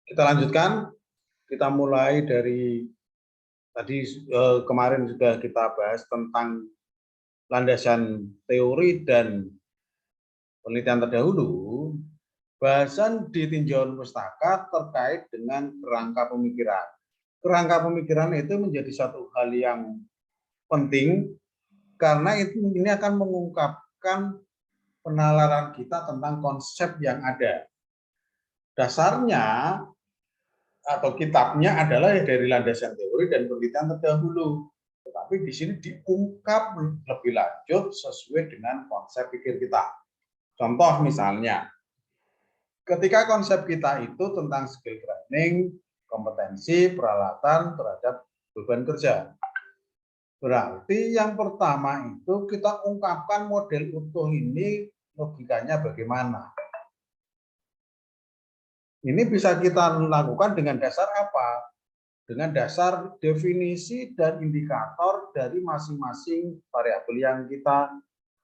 Kita lanjutkan, kita mulai dari tadi kemarin sudah kita bahas tentang landasan teori dan penelitian terdahulu. Bahasan di tinjauan pustaka terkait dengan kerangka pemikiran. Kerangka pemikiran itu menjadi satu hal yang penting karena ini akan mengungkapkan penalaran kita tentang konsep yang ada. Dasarnya atau kitabnya adalah dari landasan teori dan penelitian terdahulu. Tetapi di sini diungkap lebih lanjut sesuai dengan konsep pikir kita. Contoh misalnya, ketika konsep kita itu tentang skill training, kompetensi, peralatan terhadap beban kerja. Berarti yang pertama itu kita ungkapkan model utuh ini logikanya bagaimana. Ini bisa kita lakukan dengan dasar apa? Dengan dasar definisi dan indikator dari masing-masing variabel yang kita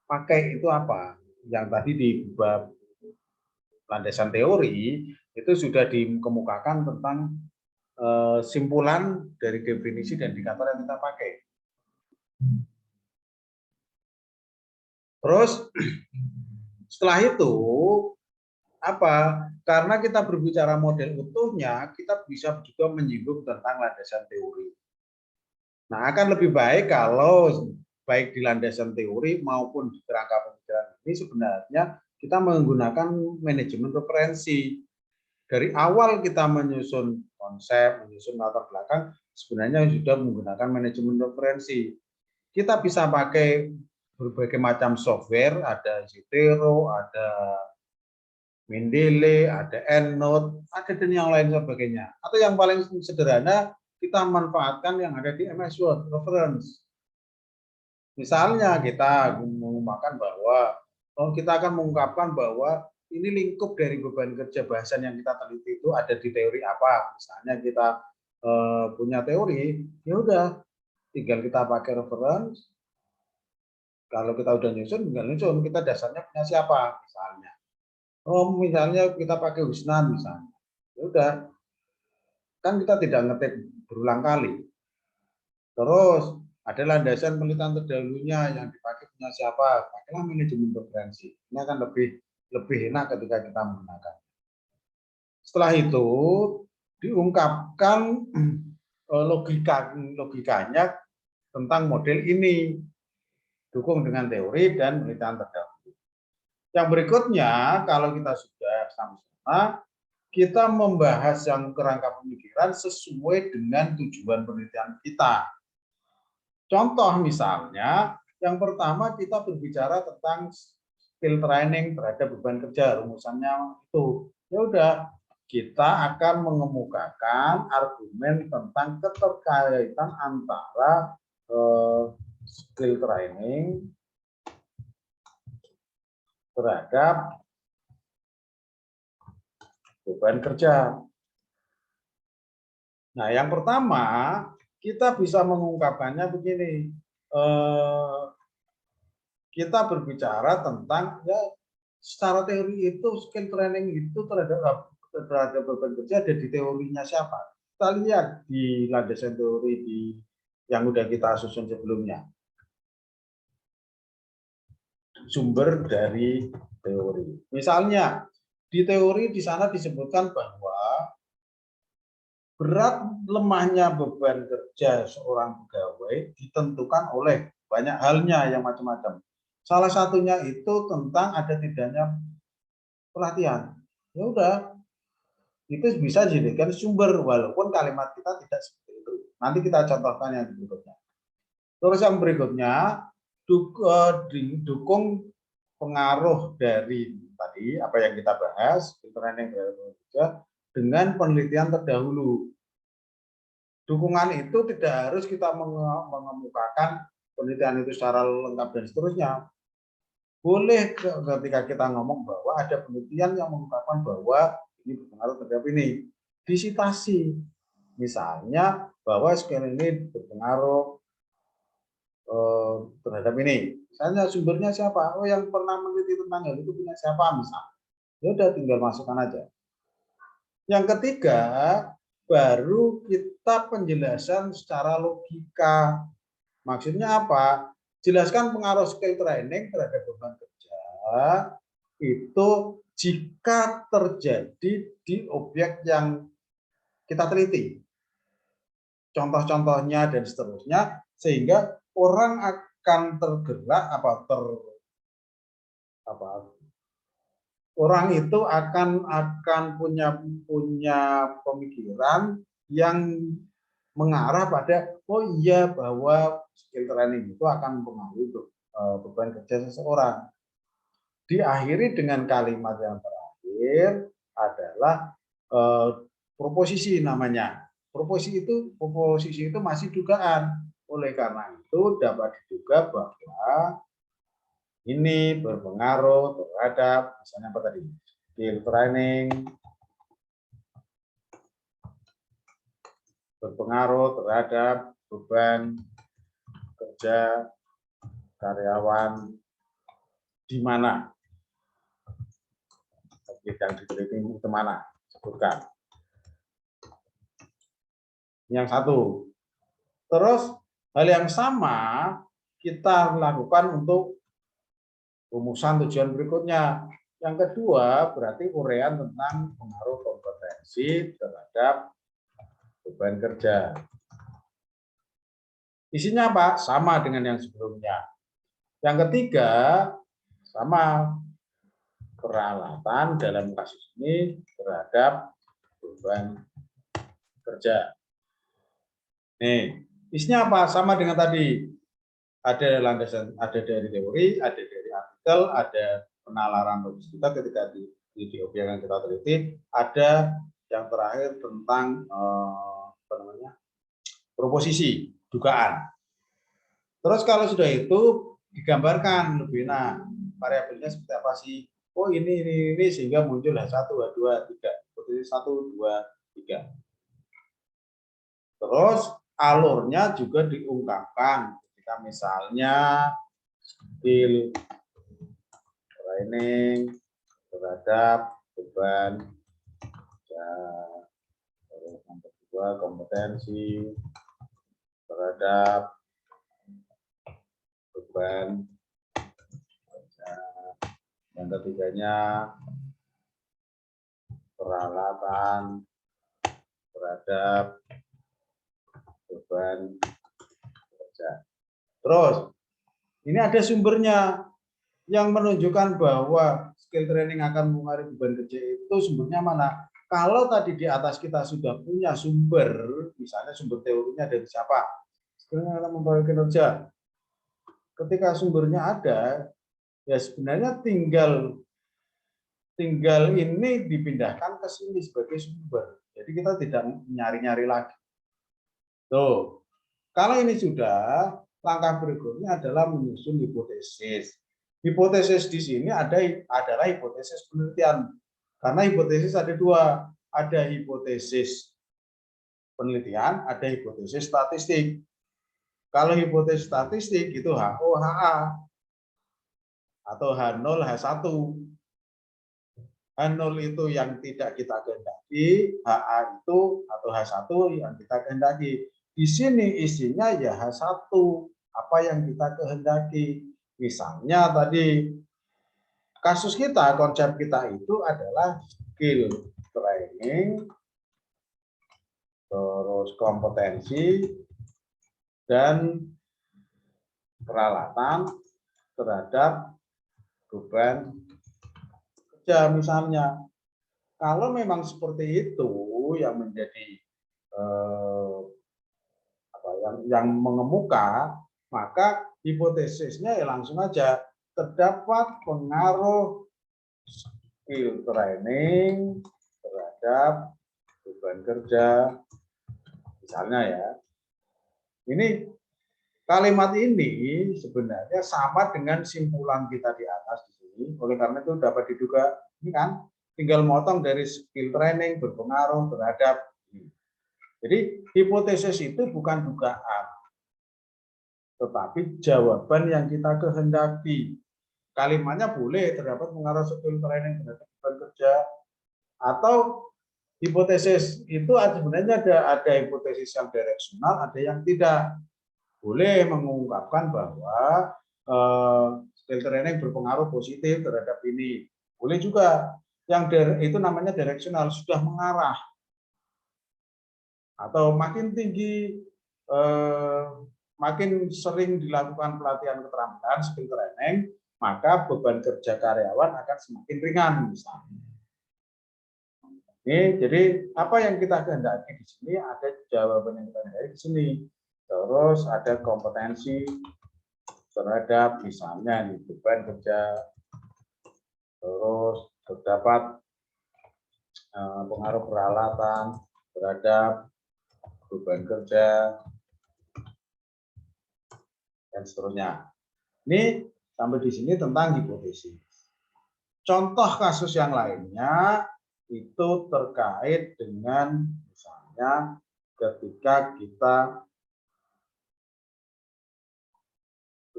pakai itu apa. Yang tadi di bab landasan teori itu sudah dikemukakan tentang simpulan dari definisi dan indikator yang kita pakai. Terus setelah itu apa? Karena kita berbicara model utuhnya, kita bisa juga menyinggung tentang landasan teori. Nah, akan lebih baik kalau baik di landasan teori maupun di kerangka pemikiran ini sebenarnya kita menggunakan manajemen referensi. Dari awal kita menyusun konsep, menyusun latar belakang, sebenarnya sudah menggunakan manajemen referensi. Kita bisa pakai berbagai macam software, ada Zotero, ada Mendeley, ada EndNote, ada dan yang lain sebagainya. Atau yang paling sederhana, kita manfaatkan yang ada di MS Word, reference. Misalnya kita mengungkapkan bahwa, kita akan mengungkapkan bahwa ini lingkup dari beban kerja bahasan yang kita teliti itu ada di teori apa. Misalnya kita punya teori, ya udah, tinggal kita pakai reference. Kalau kita udah nyusun, tinggal nyusun. Kita dasarnya punya siapa, misalnya. Oh, misalnya kita pakai Husnan, misalnya. Ya udah, kan kita tidak ngetik berulang kali. Terus ada landasan penelitian terdahulunya yang dipakai punya siapa, pakailah manajemen referensi. Ini akan lebih enak ketika kita menggunakan. Setelah itu diungkapkan logikanya tentang model ini, dukung dengan teori dan penelitian terdahulu. Yang berikutnya, kalau kita sudah sama-sama, kita membahas yang kerangka pemikiran sesuai dengan tujuan penelitian kita. Contoh misalnya, yang pertama kita berbicara tentang skill training terhadap beban kerja, rumusannya itu. Ya udah, kita akan mengemukakan argumen tentang keterkaitan antara skill training terhadap beban kerja. Nah, yang pertama kita bisa mengungkapkannya begini. Kita berbicara tentang ya secara teori itu skill training itu terhadap beban kerja ada di teorinya siapa. Kita lihat di landasan teori yang udah kita susun sebelumnya. Sumber dari teori. Misalnya di teori di sana disebutkan bahwa berat lemahnya beban kerja seorang pegawai ditentukan oleh banyak halnya yang macam-macam. Salah satunya itu tentang ada tidaknya pelatihan. Ya udah, itu bisa dijadikan sumber walaupun kalimat kita tidak seperti itu. Nanti kita contohkan yang berikutnya. Terus yang berikutnya dukung pengaruh dari tadi apa yang kita bahas, training kerja dengan penelitian terdahulu. Dukungan itu tidak harus kita mengemukakan penelitian itu secara lengkap dan seterusnya. Boleh ketika kita ngomong bahwa ada penelitian yang mengungkapkan bahwa ini berpengaruh terhadap ini. Disitasi. Misalnya bahwa skill ini berpengaruh terhadap ini. Misalnya sumbernya siapa? Oh, yang pernah meneliti tentang hal itu punya siapa misalnya. Ya udah tinggal masukkan aja. Yang ketiga, baru kita penjelasan secara logika. Maksudnya apa? Jelaskan pengaruh skill training terhadap beban kerja itu jika terjadi di objek yang kita teliti. Contoh-contohnya dan seterusnya, sehingga orang akan tergerak orang itu akan punya pemikiran yang mengarah pada oh iya bahwa skill training itu akan mempengaruhi beban kerja seseorang. Diakhiri dengan kalimat yang terakhir adalah proposisi namanya. Proposisi itu masih dugaan. Oleh karena itu dapat diduga bahwa ini berpengaruh terhadap misalnya apa tadi? Skill training berpengaruh terhadap beban kerja karyawan di mana yang diteliti itu mana sebutkan. Yang satu. Terus hal yang sama kita lakukan untuk rumusan tujuan berikutnya. Yang kedua berarti uraian tentang pengaruh kompetensi terhadap beban kerja. Isinya apa? Sama dengan yang sebelumnya. Yang ketiga sama peralatan dalam kasus ini terhadap beban kerja. Nih, isinya apa? Sama dengan tadi. Ada landasan, ada dari teori, ada dari artikel, ada penalaran logistika ketika di objek yang kita teliti, ada yang terakhir tentang apa namanya, proposisi, dugaan. Terus kalau sudah itu digambarkan lebih, nah variabelnya seperti apa sih? Oh ini sehingga muncul H1, H2, H3, proposisi 1, 2, 3. Terus alurnya juga diungkapkan. Ketika misalnya skill training terhadap beban kerja, yang kedua kompetensi terhadap beban kerja, yang ketiganya peralatan terhadap beban kerja. Terus ini ada sumbernya yang menunjukkan bahwa skill training akan mengaruhi beban kerja itu sumbernya mana? Kalau tadi di atas kita sudah punya sumber, misalnya sumber teorinya dari siapa? Skill akan mempengaruhi kinerja. Ketika sumbernya ada, ya sebenarnya tinggal ini dipindahkan ke sini sebagai sumber. Jadi kita tidak nyari-nyari lagi. Tuh, kalau ini sudah, langkah berikutnya adalah menyusun hipotesis. Hipotesis di sini adalah hipotesis penelitian. Karena hipotesis ada dua, ada hipotesis penelitian, ada hipotesis statistik. Kalau hipotesis statistik itu HO, HA, atau H0, H1. H0 itu yang tidak kita kehendaki, HA itu atau H1 yang kita kehendaki. Di sini isinya ya H1, apa yang kita kehendaki. Misalnya tadi kasus kita, konsep kita itu adalah skill training, terus kompetensi, dan peralatan terhadap beban kerja misalnya. Kalau memang seperti itu yang menjadi yang mengemuka, maka hipotesisnya ya langsung aja terdapat pengaruh skill training terhadap beban kerja misalnya ya. Ini kalimat ini sebenarnya sama dengan simpulan kita di atas di sini. Oleh karena itu dapat diduga ini kan tinggal motong dari skill training berpengaruh terhadap. Jadi hipotesis itu bukan dugaan, tetapi jawaban yang kita kehendaki. Kalimatnya boleh terdapat pengaruh skill training terhadap beban kerja, atau hipotesis itu sebenarnya ada hipotesis yang direksional, ada yang tidak. Boleh mengungkapkan bahwa skill training berpengaruh positif terhadap ini. Boleh juga yang itu namanya direksional, sudah mengarah. Atau makin tinggi, makin sering dilakukan pelatihan keterampilan skill training, maka beban kerja karyawan akan semakin ringan misalnya. Ini jadi apa yang kita kehendaki di sini, ada jawaban yang kita kehendaki di sini. Terus ada kompetensi terhadap misalnya nih, beban kerja, terus terdapat pengaruh peralatan terhadap beban kerja, dan seterusnya. Ini sampai di sini tentang hipotesis. Contoh kasus yang lainnya itu terkait dengan misalnya ketika kita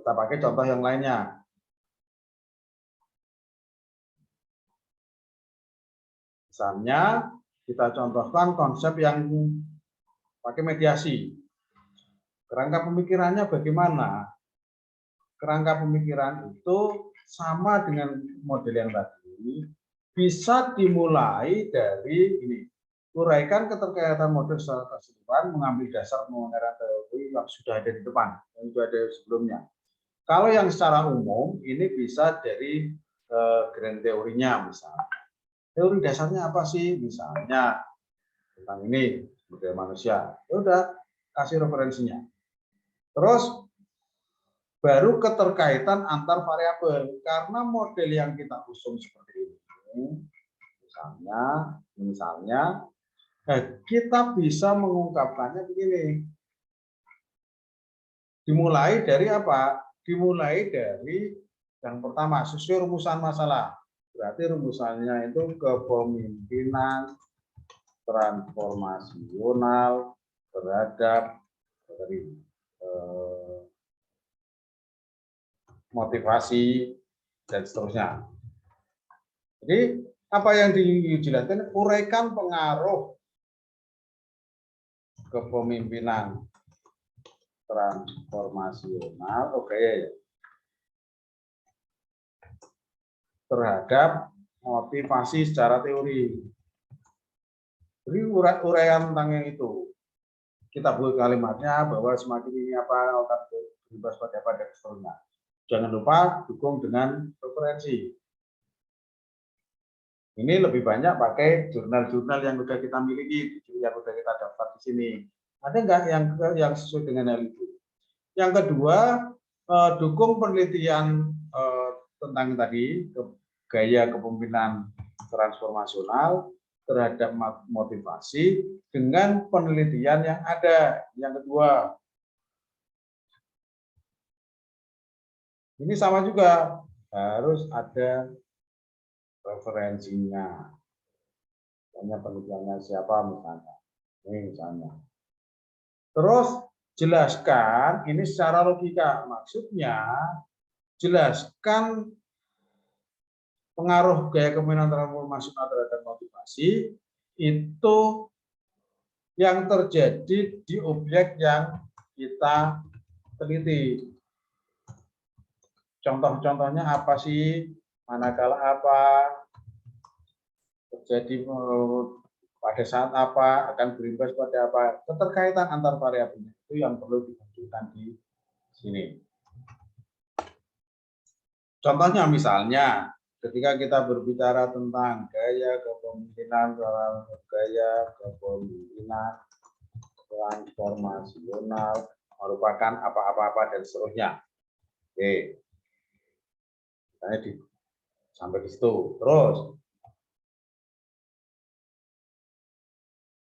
pakai contoh yang lainnya. Misalnya kita contohkan konsep yang pakai mediasi. Kerangka pemikirannya bagaimana? Kerangka pemikiran itu sama dengan model yang tadi, bisa dimulai dari ini. Uraikan keterkaitan model secara keseluruhan, mengambil dasar pengenalan teori yang sudah ada di depan, yang sudah ada sebelumnya. Kalau yang secara umum, ini bisa dari grand teorinya misalnya. Teori dasarnya apa sih? Misalnya tentang ini, model manusia. Ya udah, kasih referensinya. Terus baru keterkaitan antar variabel, karena model yang kita usung seperti ini, misalnya kita bisa mengungkapkannya begini. Dimulai dari apa? Dimulai dari yang pertama, sesuai rumusan masalah. Berarti rumusannya itu kepemimpinan transformasional terhadap motivasi dan seterusnya. Jadi apa yang dijelaskan, uraikan pengaruh kepemimpinan transformasional, terhadap motivasi secara teori. Jadi uraian tentang yang itu. Kita buat kalimatnya bahwa semakin ini apa akan berimbas pada dan seterusnya. Jangan lupa dukung dengan referensi. Ini lebih banyak pakai jurnal-jurnal yang sudah kita miliki, yang sudah kita dapat di sini. Ada nggak yang sesuai dengan hal itu? Yang kedua, dukung penelitian tentang tadi gaya kepemimpinan transformasional terhadap motivasi dengan penelitian yang ada. Yang kedua, ini sama juga, harus ada referensinya. Misalnya penelitiannya siapa misalnya. Ini misalnya. Terus jelaskan ini secara logika. Maksudnya jelaskan pengaruh gaya kepemimpinan transformasional terhadap motivasi itu yang terjadi di objek yang kita teliti. Contoh-contohnya apa sih? Manakala apa? Terjadi pada saat apa? Akan berimbas pada apa? Keterkaitan antar variabelnya itu yang perlu dimunculkan di sini. Contohnya misalnya, ketika kita berbicara tentang gaya kepemimpinan transformasional merupakan apa-apa dan seterusnya. Oke. Sampai di situ. Terus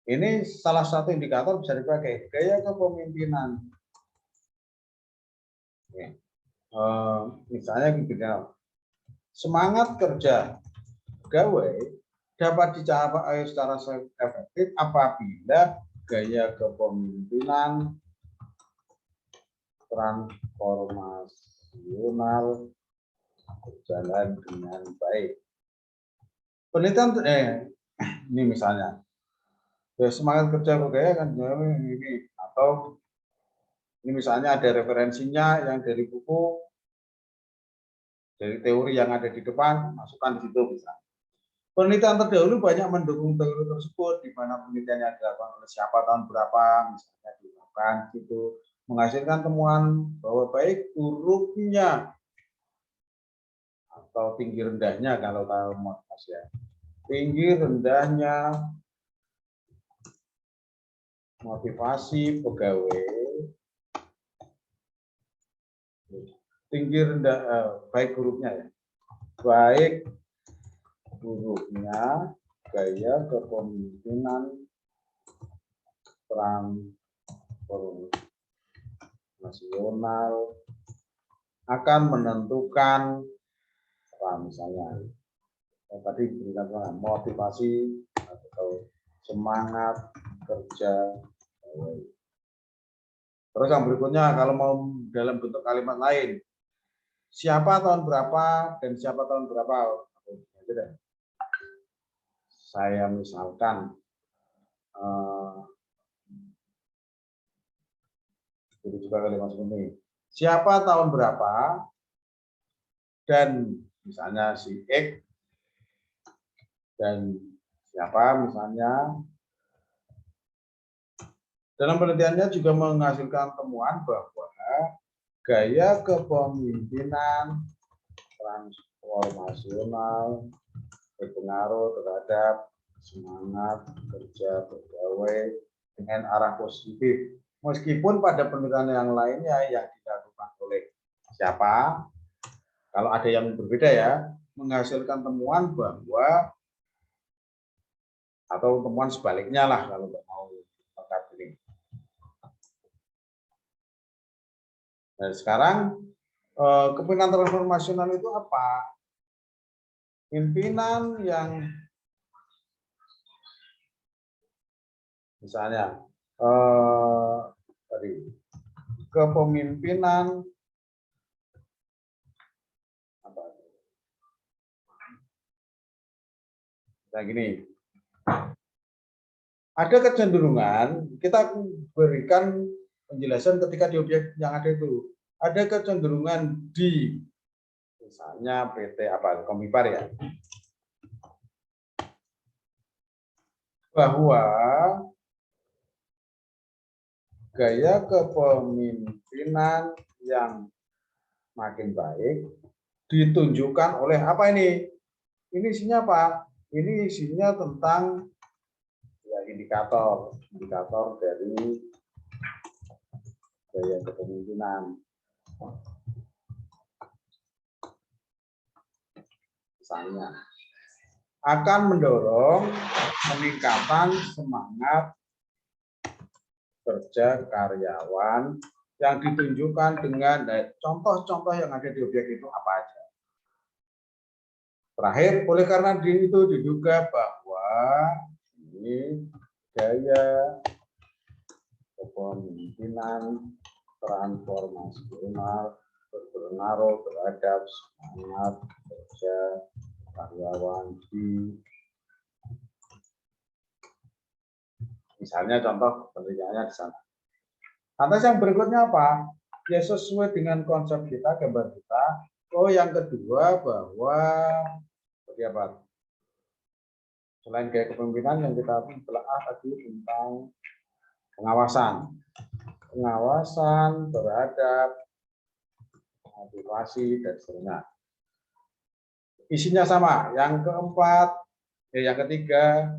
ini salah satu indikator bisa dipakai gaya kepemimpinan. Misalnya begini, semangat kerja pegawai dapat dicapai secara efektif apabila gaya kepemimpinan transformasional berjalan dengan baik. Penelitian ini misalnya Ya, semangat kerja budaya kan ini, atau ini misalnya ada referensinya yang dari buku, dari teori yang ada di depan, masukkan di situ bisa. Penelitian terdahulu banyak mendukung teori tersebut, di mana penelitiannya dilakukan oleh siapa tahun berapa, misalnya dilakukan gitu, menghasilkan temuan bahwa baik hurufnya atau tinggi rendahnya kalau tahu motivasi ya, tinggi rendahnya motivasi pegawai, tinggi rendah baik hurufnya ya, baik hurufnya, gaya kepemimpinan transformasional akan menentukan misalnya tadi berikan motivasi atau semangat kerja. Terus yang berikutnya kalau mau dalam bentuk kalimat lain, siapa tahun berapa dan siapa tahun berapa. Saya misalkan jadi juga kalimat ini, siapa tahun berapa dan misalnya si X dan siapa misalnya. Dalam penelitiannya juga menghasilkan temuan bahwa gaya kepemimpinan transformasional berpengaruh terhadap semangat kerja pegawai dengan arah positif. Meskipun pada penelitian yang lainnya yang dilakukan oleh siapa, kalau ada yang berbeda ya, menghasilkan temuan bahwa atau temuan sebaliknya lah kalau nggak mau lengkap ini. Nah, sekarang kepemimpinan transformasional itu apa? Pimpinan yang misalnya tadi kepemimpinan apa? Nah gini, ada kecenderungan kita berikan penjelasan ketika di objek yang ada itu ada kecenderungan di misalnya PT apa Komipar ya, bahwa gaya kepemimpinan yang makin baik ditunjukkan oleh apa ini? Ini isinya apa? Ini isinya tentang ya indikator dari gaya kepemimpinan. Misalnya akan mendorong peningkatan semangat kerja karyawan yang ditunjukkan dengan contoh-contoh yang ada di objek itu apa aja. Terakhir, oleh karena itu diduga bahwa ini gaya kepemimpinan transformasional berpengaruh terhadap semangat kerja karyawan di misalnya contoh penelitiannya di sana. Lantas yang berikutnya apa? Ya sesuai dengan konsep kita, gambar kita. Oh, yang kedua bahwa seperti apa? Selain gaya kepemimpinan yang kita telah tadi tentang pengawasan terhadap motivasi dan seterusnya. Isinya sama. Yang keempat, yang ketiga,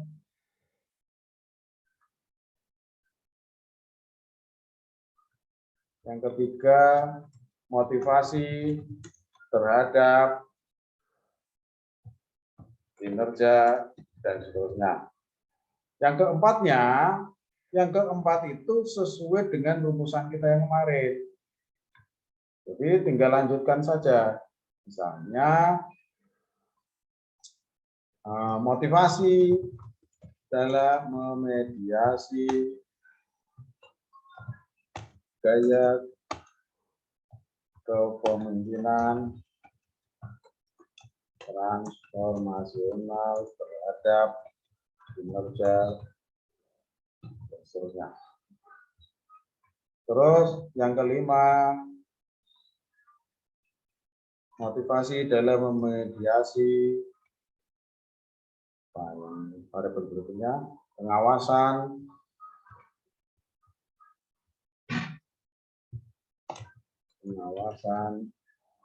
motivasi terhadap kinerja dan seterusnya. Yang keempat itu sesuai dengan rumusan kita yang kemarin. Jadi tinggal lanjutkan saja. Misalnya motivasi dalam memediasi gaya kepemimpinan transformasional terhadap kinerja seterusnya. Terus yang kelima, motivasi dalam memediasi. Variabel berikutnya, pengawasan,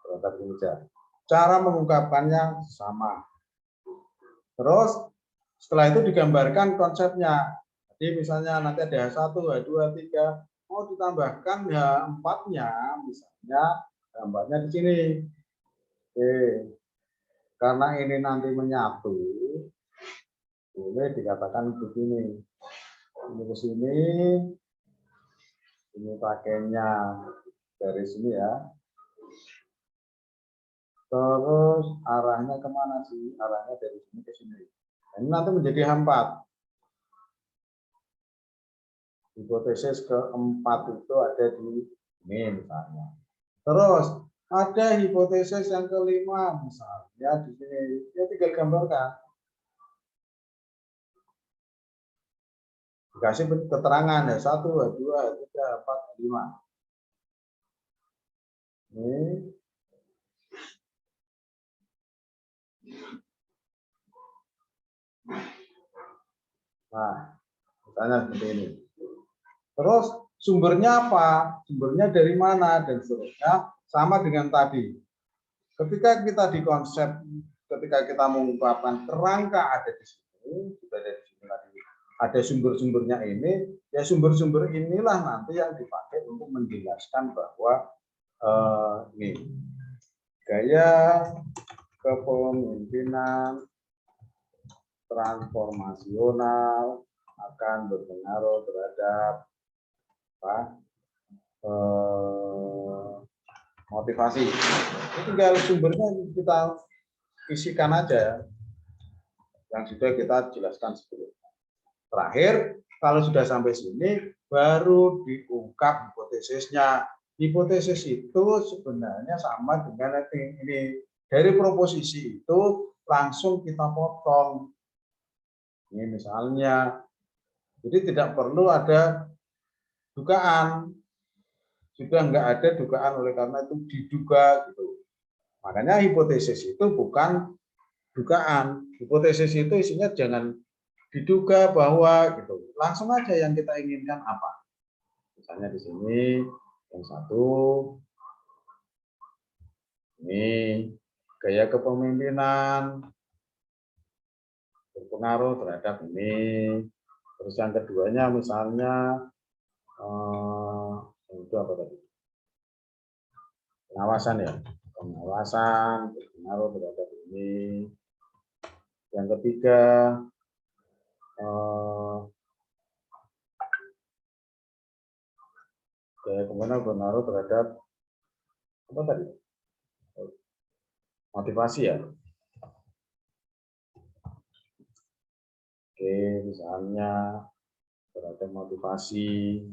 terhadap kinerja. Cara mengungkapkannya sama. Terus setelah itu digambarkan konsepnya. Jadi misalnya nanti ada H1, H2, H3, mau ditambahkan H4-nya, misalnya gambarnya di sini. Oke. Karena ini nanti menyatu, boleh dikatakan begini. Ini ke sini, ini pakainya dari sini ya. Terus arahnya kemana sih? Arahnya dari sini ke sini. Ini nanti menjadi H4. Hipotesis keempat itu ada di ini misalnya. Terus ada hipotesis yang kelima misalnya di sini. Ya tinggal gambarkan. Dikasih keterangan ya 1, 2, 3, 4, 5. Ini. Nah, misalnya seperti ini. Terus sumbernya apa? Sumbernya dari mana dan seterusnya, sama dengan tadi. Ketika kita di konsep, ketika kita mengungkapkan kerangka ada di sini, sudah ada di sini tadi. Ada sumber-sumbernya ini, ya sumber-sumber inilah nanti yang dipakai untuk menjelaskan bahwa ini gaya kepemimpinan transformasional akan berpengaruh terhadap motivasi. Itu tinggal sumbernya kita isikan aja yang sudah kita jelaskan sebelumnya. Terakhir, kalau sudah sampai sini, baru diungkap hipotesisnya. Hipotesis itu sebenarnya sama dengan ini. Dari proposisi itu langsung kita potong. Ini misalnya, jadi tidak perlu ada dugaan. Sudah nggak ada dugaan, oleh karena itu diduga gitu. Makanya hipotesis itu bukan dugaan. Hipotesis itu isinya jangan diduga bahwa gitu. Langsung aja yang kita inginkan apa. Misalnya di sini yang satu ini gaya kepemimpinan berpengaruh terhadap ini. Terus yang keduanya misalnya itu apa tadi? Pengawasan ya. Pengawasan berpengaruh terhadap ini. Yang ketiga gaya kepemimpinan berpengaruh terhadap apa tadi? Motivasi ya. Oke, misalnya terhadap motivasi.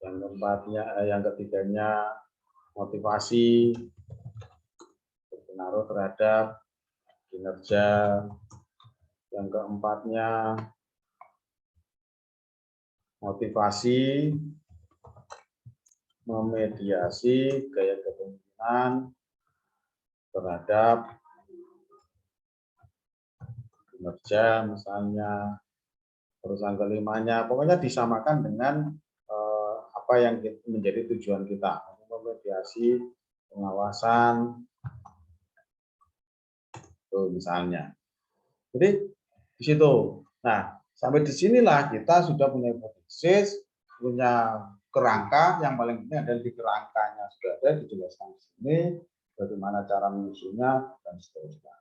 Yang keempatnya, yang ketiganya motivasi berpengaruh terhadap kinerja. Yang keempatnya motivasi memediasi gaya kepemimpinan terhadap kinerja misalnya. Terus yang kelimanya pokoknya disamakan dengan apa yang menjadi tujuan kita, memediasi, pengawasan, tuh misalnya. Jadi di situ. Nah, sampai di sinilah kita sudah punya hipotesis, punya kerangka. Yang paling penting adalah di kerangkanya sudah ada dijelaskan di sini, bagaimana cara menyusunnya dan seterusnya.